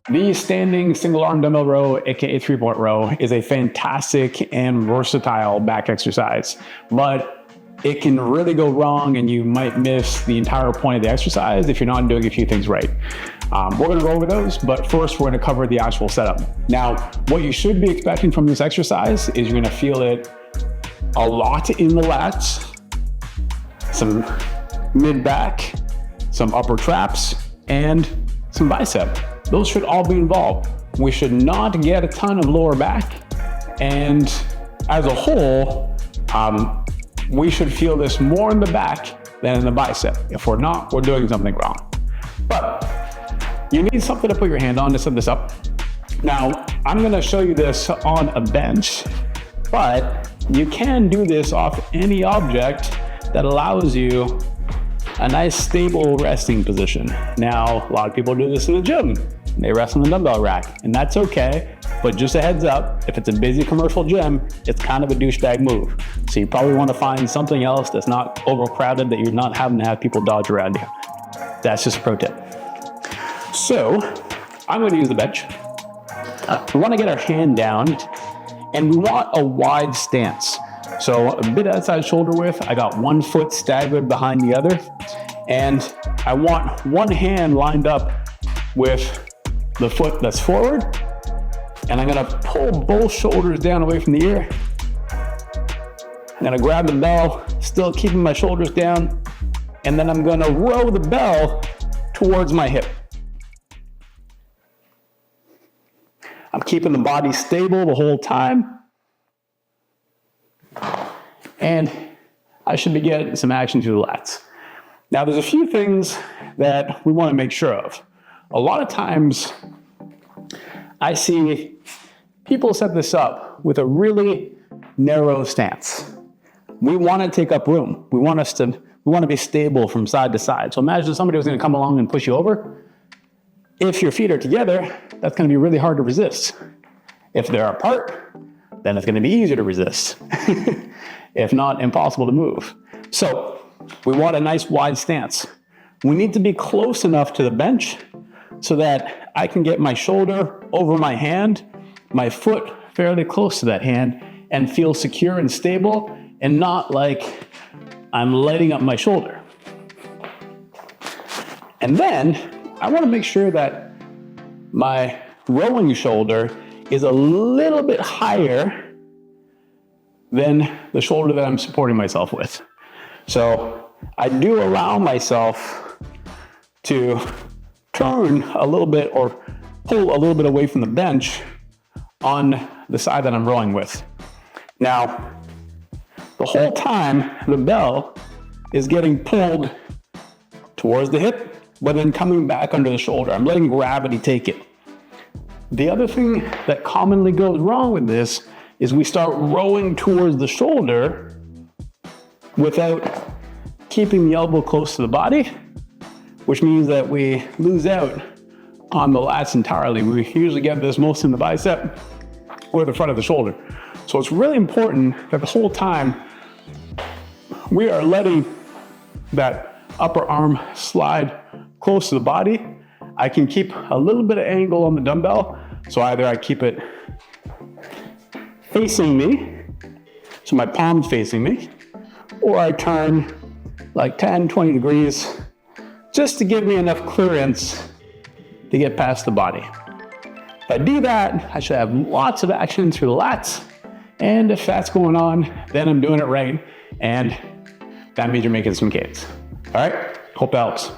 The standing single arm dumbbell row, aka 3-point row, is a fantastic and versatile back exercise, but it can really go wrong and you might miss the entire point of the exercise if you're not doing a few things right. We're gonna go over those, but first we're gonna cover the actual setup. Now, what you should be expecting from this exercise is you're gonna feel it a lot in the lats, some mid-back, some upper traps, and some bicep. Those should all be involved. We should not get a ton of lower back. And as a whole, we should feel this more in the back than in the bicep. If we're not, we're doing something wrong. But you need something to put your hand on to set this up. Now, I'm gonna show you this on a bench, but you can do this off any object that allows you a nice stable resting position. Now, a lot of people do this in the gym. They rest on the dumbbell rack, and that's okay, but just a heads up, if it's a busy commercial gym, it's kind of a douchebag move. So you probably want to find something else that's not overcrowded, that you're not having to have people dodge around you. That's just a pro tip. So, I'm going to use the bench. We want to get our hand down, and we want a wide stance. So a bit outside shoulder width, I got one foot staggered behind the other, and I want one hand lined up with the foot that's forward, and I'm gonna pull both shoulders down away from the ear. I'm gonna grab the bell, still keeping my shoulders down, and then I'm gonna row the bell towards my hip. I'm keeping the body stable the whole time, and I should be getting some action through the lats. Now, there's a few things that we want to make sure of. A lot of times, I see people set this up with a really narrow stance. We want to take up room. We want to be stable from side to side. So imagine somebody was going to come along and push you over. If your feet are together, that's going to be really hard to resist. If they're apart, then it's going to be easier to resist. If not, impossible to move. So we want a nice wide stance. We need to be close enough to the bench so that I can get my shoulder over my hand, my foot fairly close to that hand, and feel secure and stable, and not like I'm lighting up my shoulder. And then I want to make sure that my rowing shoulder is a little bit higher than the shoulder that I'm supporting myself with. So I do allow myself to turn a little bit or pull a little bit away from the bench on the side that I'm rowing with. Now, the whole time the bell is getting pulled towards the hip, but then coming back under the shoulder. I'm letting gravity take it. The other thing that commonly goes wrong with this is we start rowing towards the shoulder without keeping the elbow close to the body, which means that we lose out on the lats entirely. We usually get this most in the bicep or the front of the shoulder. So it's really important that the whole time we are letting that upper arm slide close to the body. I can keep a little bit of angle on the dumbbell. So either I keep it facing me, so my palm's facing me, or I turn like 10, 20 degrees just to give me enough clearance to get past the body. If I do that, I should have lots of action through the lats. And if that's going on, then I'm doing it right. And that means you're making some gains. All right, hope that helps.